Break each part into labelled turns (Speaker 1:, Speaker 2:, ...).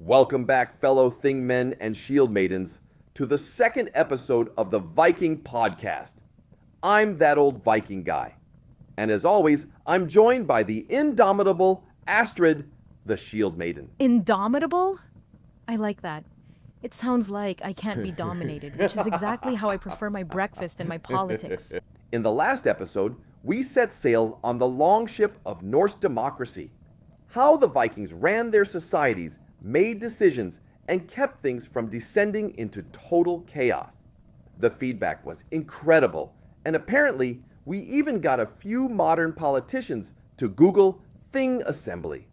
Speaker 1: Welcome back, fellow Thingmen and Shieldmaidens, to the second episode of the Viking podcast. I'm that old Viking guy. And as always, I'm joined by the indomitable Astrid the Shieldmaiden.
Speaker 2: Indomitable? I like that. It sounds like I can't be dominated, which is exactly how I prefer my breakfast and my politics.
Speaker 1: In the last episode, we set sail on the longship of Norse democracy. How the Vikings ran their societies, made decisions, and kept things from descending into total chaos. The feedback was incredible, and apparently, we even got a few modern politicians to Google Thing Assembly.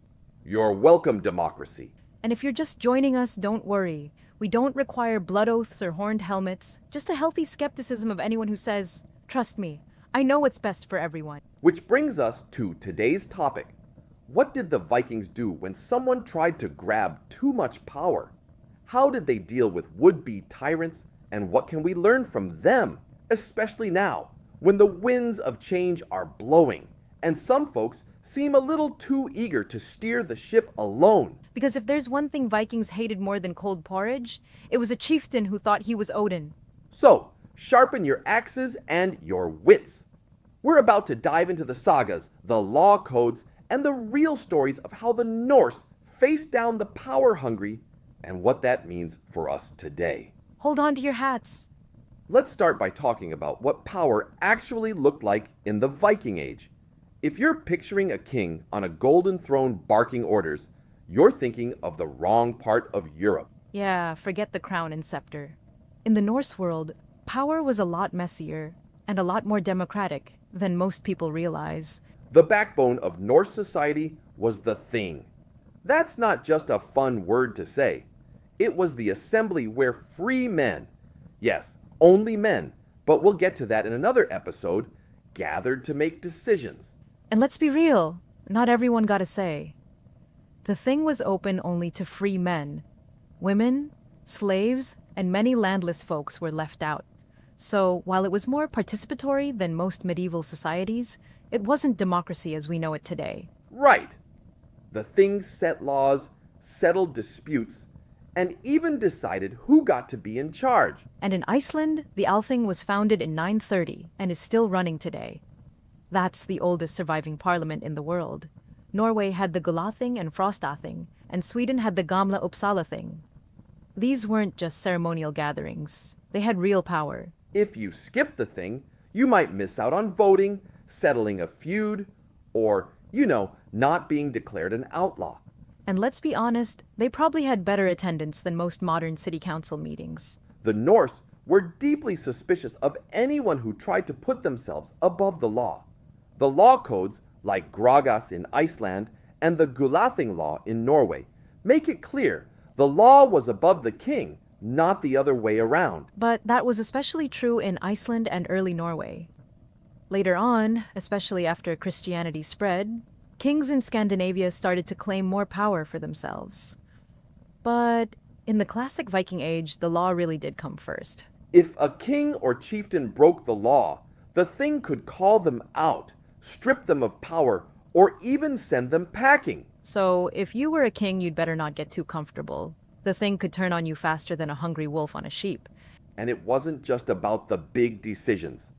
Speaker 1: You're welcome, democracy.
Speaker 2: And if you're just joining us, don't worry. We don't require blood oaths or horned helmets, just a healthy skepticism of anyone who says, "Trust me, I know what's best for everyone."
Speaker 1: Which brings us to today's topic. What did the Vikings do when someone tried to grab too much power? How did they deal with would-be tyrants, and what can we learn from them, especially now, when the winds of change are blowing, and some folks seem a little too eager to steer the ship alone?
Speaker 2: Because if there's one thing Vikings hated more than cold porridge, it was a chieftain who thought he was Odin.
Speaker 1: So, sharpen your axes and your wits. We're about to dive into the sagas, the law codes, and the real stories of how the Norse faced down the power-hungry and what that means for us today.
Speaker 2: Hold on to your hats.
Speaker 1: Let's start by talking about what power actually looked like in the Viking Age. If you're picturing a king on a golden throne barking orders, you're thinking of the wrong part of Europe.
Speaker 2: Yeah, forget the crown and scepter. In the Norse world, power was a lot messier and a lot more democratic than most people realize.
Speaker 1: The backbone of Norse society was the Thing. That's not just a fun word to say. It was the assembly where free men, yes, only men, but we'll get to that in another episode, gathered to make decisions.
Speaker 2: And let's be real, not everyone got a say. The Thing was open only to free men. Women, slaves, and many landless folks were left out. So while it was more participatory than most medieval societies, it wasn't democracy as we know it today.
Speaker 1: Right. The Thing set laws, settled disputes, and even decided who got to be in charge.
Speaker 2: And in Iceland, the Althing was founded in 930 and is still running today. That's the oldest surviving parliament in the world. Norway had the Gulathing and Frostathing, and Sweden had the Gamla Uppsala Thing. These weren't just ceremonial gatherings. They had real power.
Speaker 1: If you skip the Thing, you might miss out on voting, settling a feud, or, not being declared an outlaw.
Speaker 2: And let's be honest, they probably had better attendance than most modern city council meetings.
Speaker 1: The Norse were deeply suspicious of anyone who tried to put themselves above the law. The law codes, like Gragas in Iceland and the Gulathing law in Norway, make it clear the law was above the king, not the other way around.
Speaker 2: But that was especially true in Iceland and early Norway. Later on, especially after Christianity spread, kings in Scandinavia started to claim more power for themselves. But in the classic Viking age, the law really did come first.
Speaker 1: If a king or chieftain broke the law, the Thing could call them out, strip them of power, or even send them packing.
Speaker 2: So if you were a king, you'd better not get too comfortable. The Thing could turn on you faster than a hungry wolf on a sheep.
Speaker 1: And it wasn't just about the big decisions.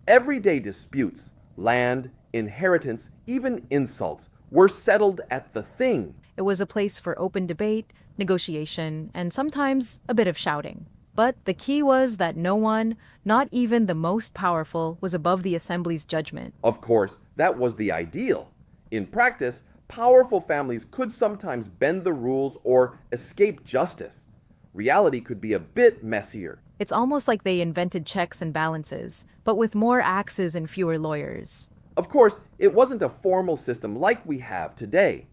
Speaker 1: Everyday disputes, land, inheritance, even insults, were settled at the Thing.
Speaker 2: It was a place for open debate, negotiation, and sometimes a bit of shouting. But the key was that no one, not even the most powerful, was above the assembly's judgment.
Speaker 1: Of course, that was the ideal. In practice, powerful families could sometimes bend the rules or escape justice. Reality could be a bit messier.
Speaker 2: It's almost like they invented checks and balances, but with more axes and fewer lawyers.
Speaker 1: Of course, it wasn't a formal system like we have today.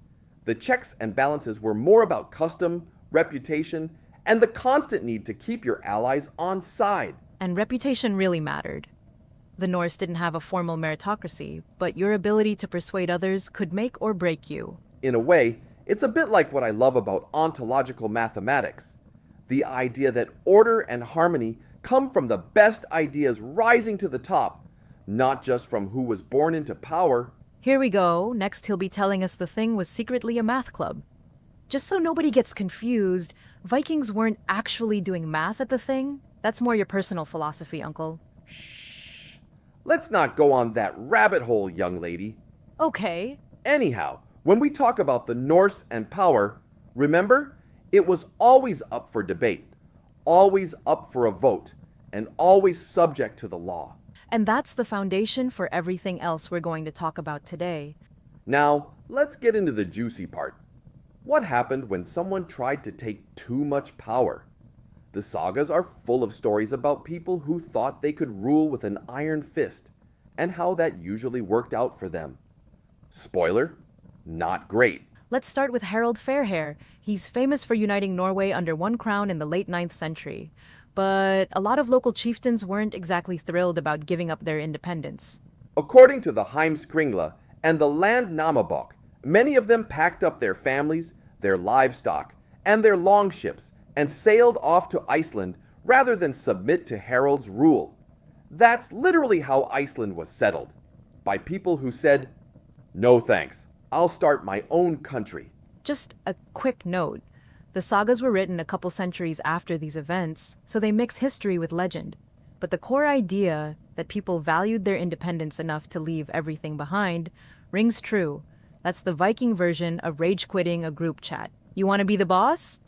Speaker 1: The checks and balances were more about custom, reputation, and the constant need to keep your allies on side.
Speaker 2: And reputation really mattered. The Norse didn't have a formal meritocracy, but your ability to persuade others could make or break you.
Speaker 1: In a way, it's a bit like what I love about ontological mathematics. The idea that order and harmony come from the best ideas rising to the top, not just from who was born into power.
Speaker 2: Here we go. Next he'll be telling us the Thing was secretly a math club. Just so nobody gets confused, Vikings weren't actually doing math at the thing. That's more your personal philosophy, Uncle.
Speaker 1: Shh. Let's not go on that rabbit hole, young lady.
Speaker 2: Okay.
Speaker 1: Anyhow, when we talk about the Norse and power, remember, it was always up for debate, always up for a vote, and always subject to the law.
Speaker 2: And that's the foundation for everything else we're going to talk about today.
Speaker 1: Now, let's get into the juicy part. What happened when someone tried to take too much power? The sagas are full of stories about people who thought they could rule with an iron fist, and how that usually worked out for them. Spoiler, not great.
Speaker 2: Let's start with Harald Fairhair. He's famous for uniting Norway under one crown in the late 9th century. But a lot of local chieftains weren't exactly thrilled about giving up their independence.
Speaker 1: According to the Heimskringla and the Landnamabok, many of them packed up their families, their livestock, and their longships and sailed off to Iceland rather than submit to Harald's rule. That's literally how Iceland was settled, by people who said, "No thanks, I'll start my own country."
Speaker 2: Just a quick note. The sagas were written a couple centuries after these events, so they mix history with legend. But the core idea that people valued their independence enough to leave everything behind rings true. That's the Viking version of rage quitting a group chat. You want to be the boss?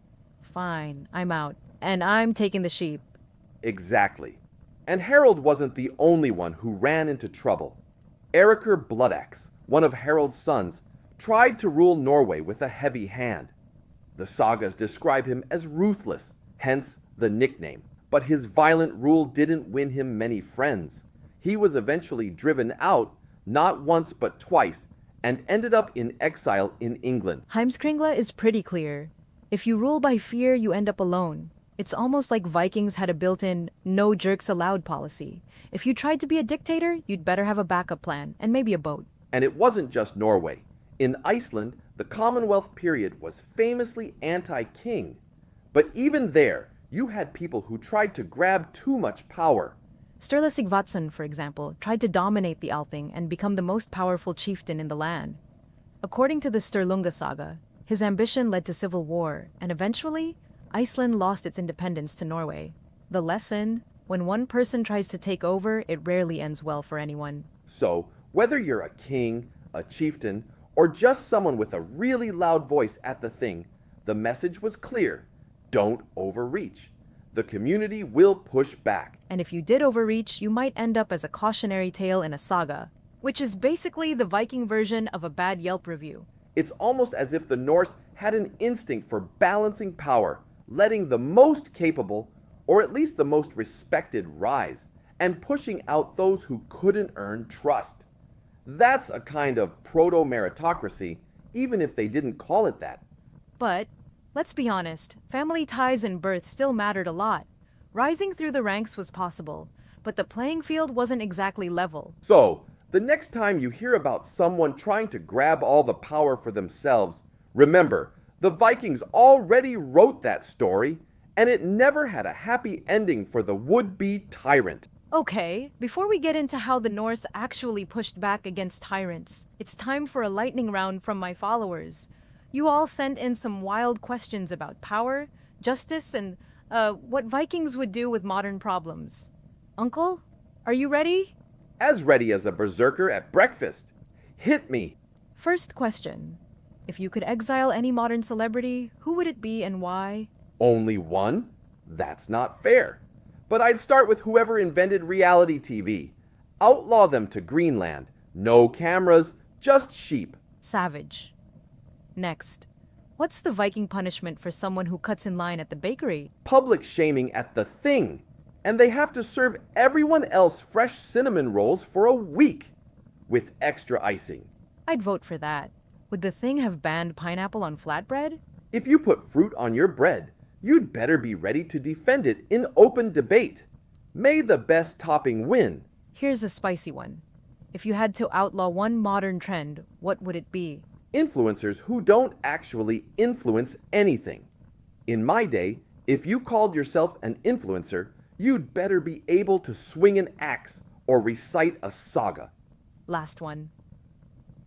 Speaker 2: Fine, I'm out. And I'm taking the sheep.
Speaker 1: Exactly. And Harald wasn't the only one who ran into trouble. Eiríkur Bloodaxe, one of Harald's sons, tried to rule Norway with a heavy hand. The sagas describe him as ruthless, hence the nickname. But his violent rule didn't win him many friends. He was eventually driven out, not once but twice, and ended up in exile in England.
Speaker 2: Heimskringla is pretty clear. If you rule by fear, you end up alone. It's almost like Vikings had a built-in no jerks allowed policy. If you tried to be a dictator, you'd better have a backup plan, and maybe a boat.
Speaker 1: And it wasn't just Norway. In Iceland, the Commonwealth period was famously anti-king. But even there, you had people who tried to grab too much power.
Speaker 2: Sturla Sigvatsson, for example, tried to dominate the Althing and become the most powerful chieftain in the land. According to the Sturlunga saga, his ambition led to civil war, and eventually, Iceland lost its independence to Norway. The lesson: when one person tries to take over, it rarely ends well for anyone.
Speaker 1: So, whether you're a king, a chieftain, or just someone with a really loud voice at the thing, the message was clear: don't overreach. The community will push back.
Speaker 2: And if you did overreach, you might end up as a cautionary tale in a saga, which is basically the Viking version of a bad Yelp review.
Speaker 1: It's almost as if the Norse had an instinct for balancing power, letting the most capable, or at least the most respected, rise, and pushing out those who couldn't earn trust. That's a kind of proto-meritocracy, even if they didn't call it that.
Speaker 2: But let's be honest, family ties and birth still mattered a lot. Rising through the ranks was possible, but the playing field wasn't exactly level.
Speaker 1: So, the next time you hear about someone trying to grab all the power for themselves, remember, the Vikings already wrote that story, and it never had a happy ending for the would-be tyrant.
Speaker 2: Okay, before we get into how the Norse actually pushed back against tyrants, it's time for a lightning round from my followers. You all sent in some wild questions about power, justice, and what Vikings would do with modern problems. Uncle, are you ready?
Speaker 1: As ready as a berserker at breakfast. Hit me.
Speaker 2: First question. If you could exile any modern celebrity, who would it be and why?
Speaker 1: Only one? That's not fair. But I'd start with whoever invented reality TV. Outlaw them to Greenland. No cameras, just sheep.
Speaker 2: Savage. Next. What's the Viking punishment for someone who cuts in line at the bakery?
Speaker 1: Public shaming at the thing. And they have to serve everyone else fresh cinnamon rolls for a week. With extra icing.
Speaker 2: I'd vote for that. Would the thing have banned pineapple on flatbread?
Speaker 1: If you put fruit on your bread, you'd better be ready to defend it in open debate. May the best topping win.
Speaker 2: Here's a spicy one. If you had to outlaw one modern trend, what would it be?
Speaker 1: Influencers who don't actually influence anything. In my day, if you called yourself an influencer, you'd better be able to swing an axe or recite a saga.
Speaker 2: Last one.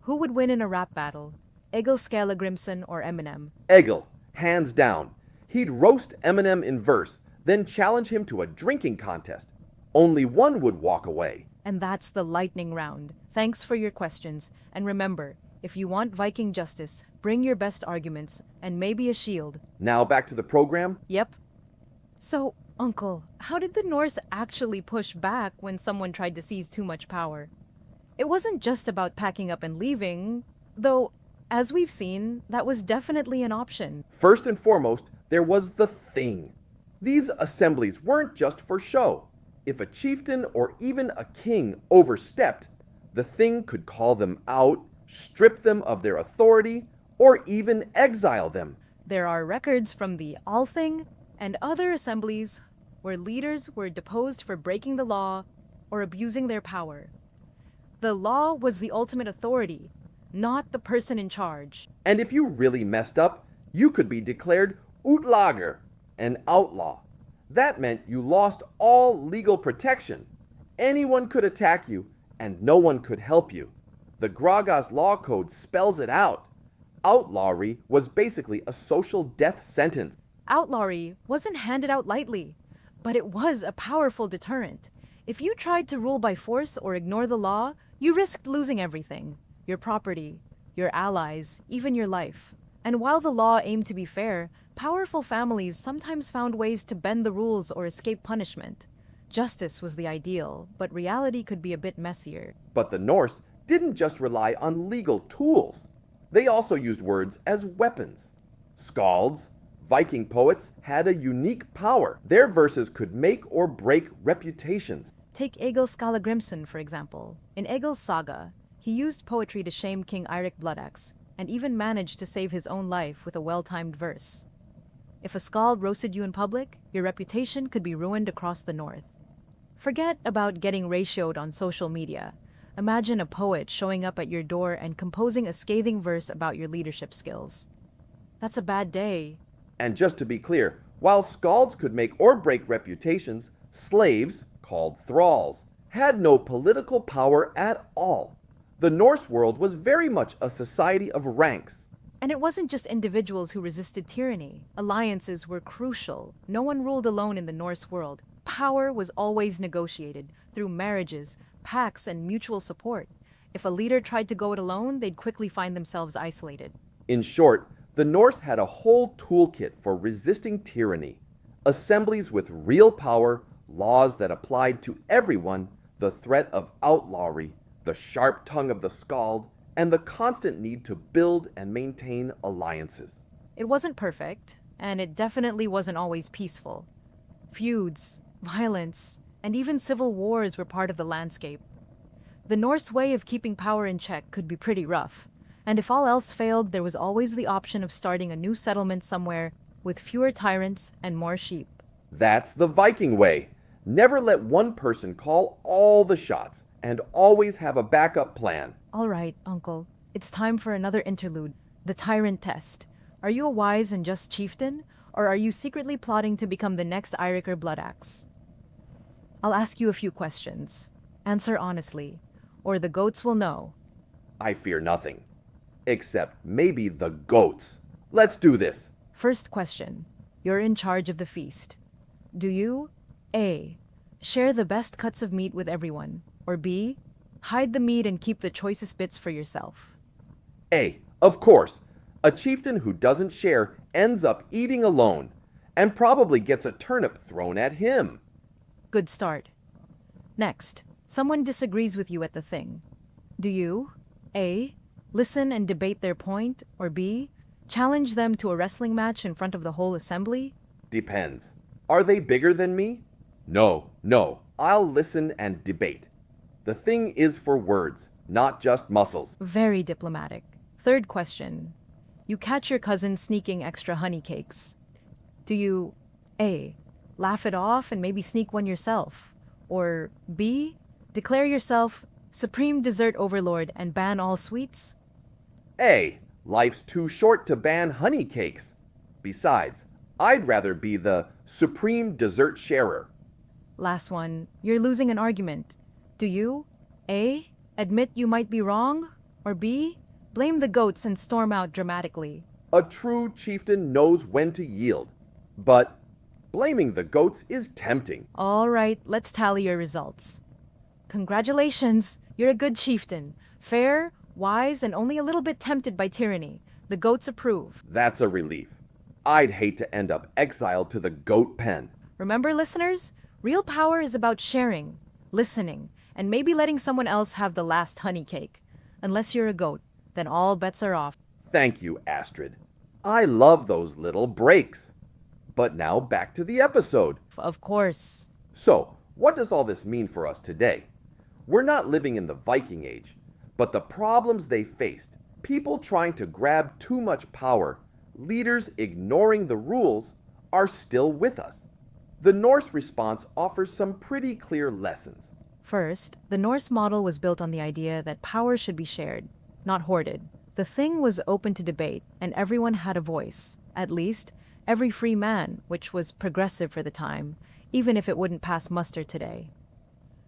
Speaker 2: Who would win in a rap battle? Egil Skallagrimson or Eminem?
Speaker 1: Egil, hands down. He'd roast Eminem in verse, then challenge him to a drinking contest. Only one would walk away.
Speaker 2: And that's the lightning round. Thanks for your questions. And remember, if you want Viking justice, bring your best arguments and maybe a shield.
Speaker 1: Now back to the program.
Speaker 2: Yep. So, Uncle, how did the Norse actually push back when someone tried to seize too much power? It wasn't just about packing up and leaving, though, as we've seen, that was definitely an option.
Speaker 1: First and foremost, there was the thing. These assemblies weren't just for show. If a chieftain or even a king overstepped, the thing could call them out, strip them of their authority, or even exile them.
Speaker 2: There are records from the Althing and other assemblies where leaders were deposed for breaking the law or abusing their power. The law was the ultimate authority, not the person in charge.
Speaker 1: And if you really messed up, you could be declared outlawry, an outlaw. That meant you lost all legal protection. Anyone could attack you, and no one could help you. The Gragas law code spells it out. Outlawry was basically a social death sentence.
Speaker 2: Outlawry wasn't handed out lightly, but it was a powerful deterrent. If you tried to rule by force or ignore the law, you risked losing everything: your property, your allies, even your life. And while the law aimed to be fair, powerful families sometimes found ways to bend the rules or escape punishment. Justice was the ideal, but reality could be a bit messier.
Speaker 1: But the Norse didn't just rely on legal tools. They also used words as weapons. Skalds, Viking poets, had a unique power. Their verses could make or break reputations.
Speaker 2: Take Egil Skallagrimson, for example. In Egil's saga, he used poetry to shame King Eirik Bloodaxe, and even managed to save his own life with a well-timed verse. If a skald roasted you in public, your reputation could be ruined across the north. Forget about getting ratioed on social media. Imagine a poet showing up at your door and composing a scathing verse about your leadership skills. That's a bad day.
Speaker 1: And just to be clear, while skalds could make or break reputations, slaves, called thralls, had no political power at all. The Norse world was very much a society of ranks.
Speaker 2: And it wasn't just individuals who resisted tyranny. Alliances were crucial. No one ruled alone in the Norse world. Power was always negotiated through marriages, pacts, and mutual support. If a leader tried to go it alone, they'd quickly find themselves isolated.
Speaker 1: In short, the Norse had a whole toolkit for resisting tyranny. Assemblies with real power, laws that applied to everyone, the threat of outlawry, the sharp tongue of the skald, and the constant need to build and maintain alliances.
Speaker 2: It wasn't perfect, and it definitely wasn't always peaceful. Feuds, violence, and even civil wars were part of the landscape. The Norse way of keeping power in check could be pretty rough, and if all else failed, there was always the option of starting a new settlement somewhere with fewer tyrants and more sheep.
Speaker 1: That's the Viking way. Never let one person call all the shots, and always have a backup plan.
Speaker 2: All right, Uncle. It's time for another interlude, the Tyrant test. Are you a wise and just chieftain, or are you secretly plotting to become the next Eirik or Bloodaxe? I'll ask you a few questions. Answer honestly, or the goats will know.
Speaker 1: I fear nothing. Except maybe the goats. Let's do this.
Speaker 2: First question. You're in charge of the feast. Do you A. Share the best cuts of meat with everyone, or B. Hide the meat and keep the choicest bits for yourself?
Speaker 1: A. Of course. A chieftain who doesn't share ends up eating alone, and probably gets a turnip thrown at him.
Speaker 2: Good start. Next, someone disagrees with you at the thing. Do you A. Listen and debate their point, or B. Challenge them to a wrestling match in front of the whole assembly?
Speaker 1: Depends. Are they bigger than me? No. I'll listen and debate. The thing is for words, not just muscles.
Speaker 2: Very diplomatic. Third question. You catch your cousin sneaking extra honey cakes. Do you A. Laugh it off and maybe sneak one yourself? Or B. Declare yourself supreme dessert overlord and ban all sweets?
Speaker 1: A. Life's too short to ban honey cakes. Besides, I'd rather be the supreme dessert sharer.
Speaker 2: Last one. You're losing an argument. Do you A. Admit you might be wrong? Or B. Blame the goats and storm out dramatically.
Speaker 1: A true chieftain knows when to yield. But blaming the goats is tempting.
Speaker 2: All right, let's tally your results. Congratulations, you're a good chieftain. Fair, wise, and only a little bit tempted by tyranny. The goats approve.
Speaker 1: That's a relief. I'd hate to end up exiled to the goat pen.
Speaker 2: Remember, listeners, real power is about sharing, listening, and maybe letting someone else have the last honey cake. Unless you're a goat, then all bets are off.
Speaker 1: Thank you, Astrid. I love those little breaks. But now back to the episode.
Speaker 2: Of course.
Speaker 1: So, what does all this mean for us today? We're not living in the Viking Age, but the problems they faced, people trying to grab too much power, leaders ignoring the rules, are still with us. The Norse response offers some pretty clear lessons.
Speaker 2: First, the Norse model was built on the idea that power should be shared, not hoarded. The thing was open to debate, and everyone had a voice. At least, every free man, which was progressive for the time, even if it wouldn't pass muster today.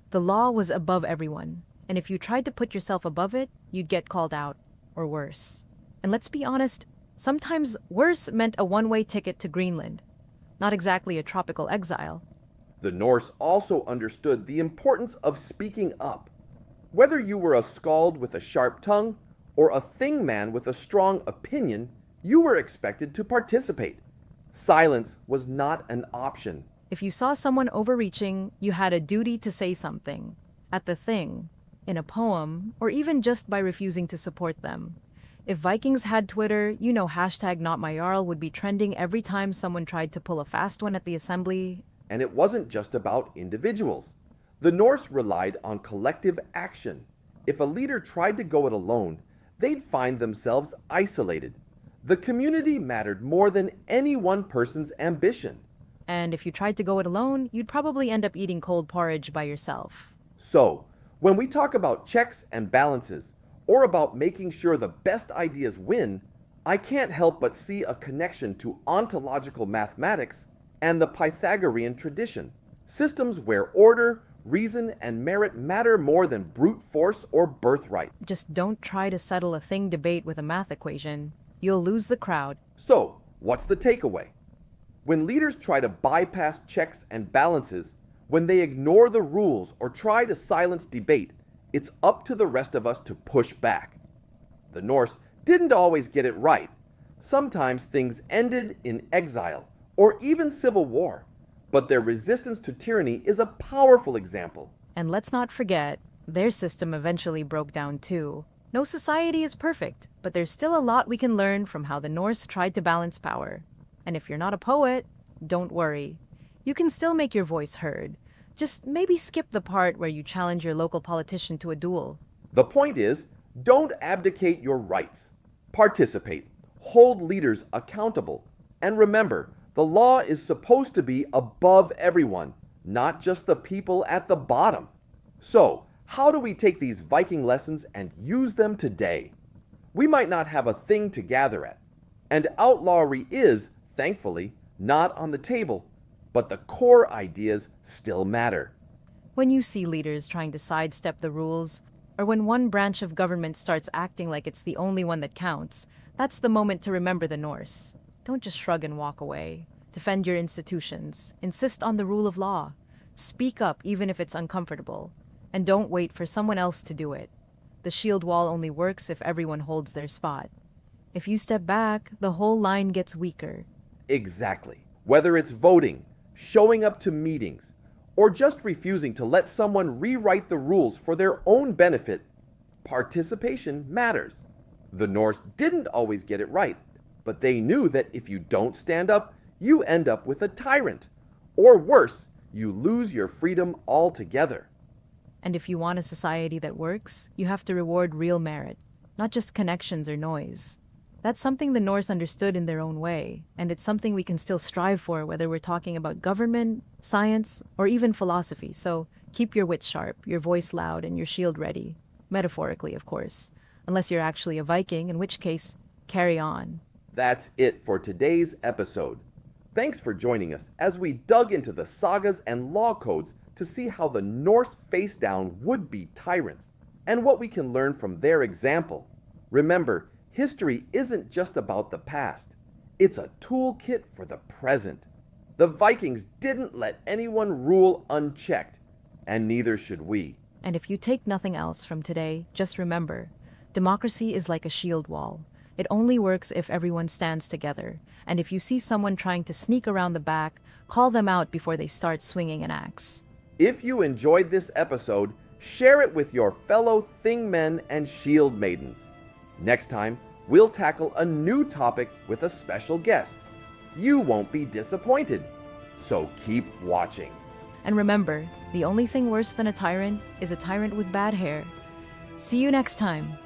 Speaker 2: The law was above everyone, and if you tried to put yourself above it, you'd get called out, or worse. And let's be honest, sometimes worse meant a one-way ticket to Greenland. Not exactly a tropical exile.
Speaker 1: The Norse also understood the importance of speaking up. Whether you were a skald with a sharp tongue or a thing man with a strong opinion, you were expected to participate. Silence was not an option.
Speaker 2: If you saw someone overreaching, you had a duty to say something. At the thing, in a poem, or even just by refusing to support them. If Vikings had Twitter, you know #NotMyJarl would be trending every time someone tried to pull a fast one at the assembly.
Speaker 1: And it wasn't just about individuals. The Norse relied on collective action. If a leader tried to go it alone, they'd find themselves isolated. The community mattered more than any one person's ambition.
Speaker 2: And if you tried to go it alone, you'd probably end up eating cold porridge by yourself.
Speaker 1: So, when we talk about checks and balances, or about making sure the best ideas win, I can't help but see a connection to ontological mathematics and the Pythagorean tradition. Systems where order, reason, and merit matter more than brute force or birthright.
Speaker 2: Just don't try to settle a thing debate with a math equation. You'll lose the crowd.
Speaker 1: So, what's the takeaway? When leaders try to bypass checks and balances, when they ignore the rules or try to silence debate, it's up to the rest of us to push back. The Norse didn't always get it right. Sometimes things ended in exile or even civil war, but their resistance to tyranny is a powerful example.
Speaker 2: And let's not forget, their system eventually broke down too. No society is perfect, but there's still a lot we can learn from how the Norse tried to balance power. And if you're not a poet, don't worry. You can still make your voice heard. Just maybe skip the part where you challenge your local politician to a duel.
Speaker 1: The point is, don't abdicate your rights. Participate, hold leaders accountable, and remember, the law is supposed to be above everyone, not just the people at the bottom. So, how do we take these Viking lessons and use them today? We might not have a thing to gather at, and outlawry is, thankfully, not on the table, but the core ideas still matter.
Speaker 2: When you see leaders trying to sidestep the rules, or when one branch of government starts acting like it's the only one that counts, that's the moment to remember the Norse. Don't just shrug and walk away. Defend your institutions. Insist on the rule of law. Speak up even if it's uncomfortable. And don't wait for someone else to do it. The shield wall only works if everyone holds their spot. If you step back, the whole line gets weaker.
Speaker 1: Exactly. Whether it's voting, showing up to meetings, or just refusing to let someone rewrite the rules for their own benefit, participation matters. The Norse didn't always get it right, but they knew that if you don't stand up, you end up with a tyrant. Or worse, you lose your freedom altogether.
Speaker 2: And if you want a society that works, you have to reward real merit, not just connections or noise. That's something the Norse understood in their own way, and it's something we can still strive for whether we're talking about government, science, or even philosophy. So keep your wits sharp, your voice loud, and your shield ready. Metaphorically, of course. Unless you're actually a Viking, in which case, carry on.
Speaker 1: That's it for today's episode. Thanks for joining us as we dug into the sagas and law codes to see how the Norse faced down would-be tyrants, and what we can learn from their example. Remember, history isn't just about the past. It's a toolkit for the present. The Vikings didn't let anyone rule unchecked, and neither should we.
Speaker 2: And if you take nothing else from today, just remember, democracy is like a shield wall. It only works if everyone stands together. And if you see someone trying to sneak around the back, call them out before they start swinging an axe.
Speaker 1: If you enjoyed this episode, share it with your fellow Thingmen and Shield Maidens. Next time, we'll tackle a new topic with a special guest. You won't be disappointed. So keep watching.
Speaker 2: And remember, the only thing worse than a tyrant is a tyrant with bad hair. See you next time.